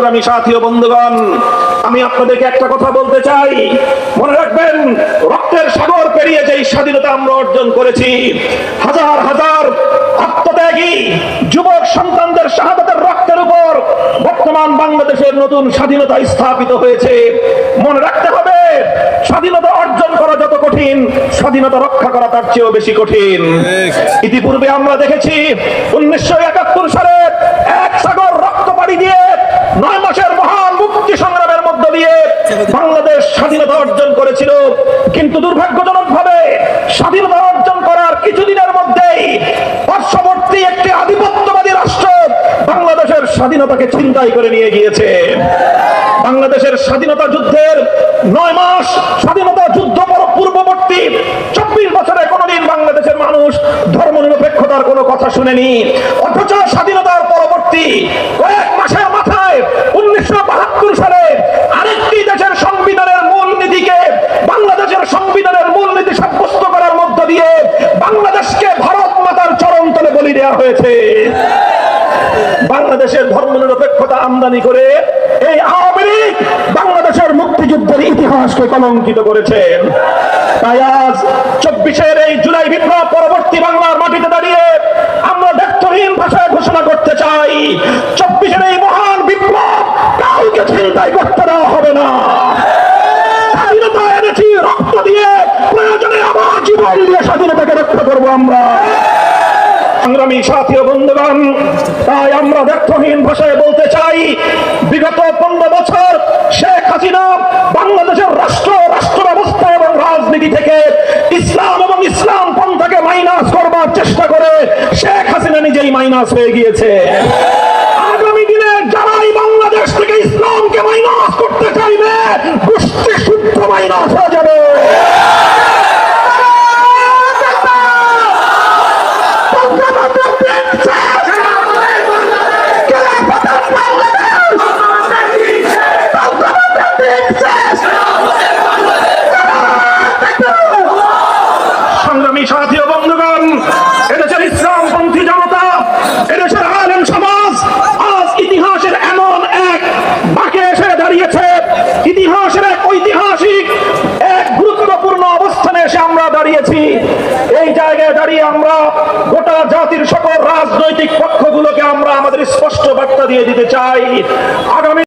সংগ্রামী সাথী ও বন্ধুগণ, আমি আপনাদেরকে একটা কথা বলতে চাই। মনে রাখবেন, রক্তের সাগর পেরিয়ে যেই স্বাধীনতা আমরা অর্জন করেছি, হাজার হাজার আত্মত্যাগী যুবক সন্তানদের শাহাদাতের রক্তের উপর বর্তমান বাংলাদেশের নতুন স্বাধীনতা স্থাপিত হয়েছে। মনে রাখতে হবে, স্বাধীনতা অর্জন করা যত কঠিন, স্বাধীনতা রক্ষা করা তার চেয়েও বেশি কঠিন। ইতিপূর্বে আমরা দেখেছি 1971 সালে এক সাগর রক্ত পাড়ি দিয়ে 9 মাসের মহান মুক্তি সংগ্রামের মধ্য দিয়ে বাংলাদেশ স্বাধীনতা অর্জন করেছিল। কিন্তু দুর্ভাগ্যজনক ভাবে স্বাধীনতা অর্জন করার কিছুদিনের মধ্যেই পার্শ্ববর্তী একটি আধিপত্যবাদী রাষ্ট্র বাংলাদেশের স্বাধীনতাকে ছিনতাই করে নিয়ে গিয়েছে। বাংলাদেশের স্বাধীনতা যুদ্ধের 9 মাস স্বাধীনতা যুদ্ধ পূর্ববর্তী 24 বছরে কোনোদিন বাংলাদেশের মানুষ ধর্মনিরপেক্ষতার কোনো কথা শুনেনি। অথচ স্বাধীনতার পরবর্তী কয়েক মাসের মাথায় 1972 সালে আরেকটি দেশের সংবিধানের মূলনীতিকে বাংলাদেশের সংবিধানের মূলনীতি সাব্যস্ত করার মধ্য দিয়ে বাংলাদেশকে ভারত মাতার চরণতলে বলি দেওয়া হয়েছে। বাংলাদেশের ধর্মনিরপেক্ষতা আমদানি করে এই আওয়ামী লীগ বাংলাদেশের মুক্তিযুদ্ধের ইতিহাসকে কলঙ্কিত করেছেন। তাই আজ 24-এর এই জুলাই বিপ্লব পরবর্তী বাংলার মাটিতে দাঁড়িয়ে আমরা ব্যর্থহীন ভাষায় ঘোষণা করতে চাই, 24-এর এই মহান বিপ্লব কাউকে ছিনতাই করতে দেওয়া হবে না। স্বাধীনতা এনেছি রক্ত দিয়ে, প্রয়োজনে আমার জীবন দিয়ে স্বাধীনতাকে রক্ষা করবো আমরা। সংগ্রামী সাথী ও বন্ধুগণ, তাই আমরা ব্যর্থহীন ভাষায় বলতে চাই, বিগত 15 বছর শেখ হাসিনা বাংলাদেশের রাষ্ট্র ব্যবস্থা এবং রাজনীতি থেকে ইসলাম এবং ইসলাম পন্থাকে মাইনাস করবার চেষ্টা করে শেখ হাসিনা নিজেই মাইনাস হয়ে গিয়েছে। আগামী দিনে যারাই বাংলাদেশ থেকে ইসলামকে মাইনাস করতে চাইবে, গোষ্ঠী শুদ্ধ মাইনাস হয়ে যাবে। সংগ্রামী সাথী ও বন্ধুগণ, এদেশের ইসলামপন্থী জনতা, এদেশের আলেম সমাজ আজ ইতিহাসের এমন এক বাঁকে এসে দাঁড়িয়েছে, ইতিহাসের এক ঐতিহাসিক এক গুরুত্বপূর্ণ অবস্থানে এসে আমরা দাঁড়িয়েছি। এই জায়গায় দাঁড়িয়ে আমরা গোটা জাতির সকল রাজনৈতিক পক্ষগুলোকে আমরা আমাদের স্পষ্ট বার্তা দিয়ে দিতে চাই, আগামী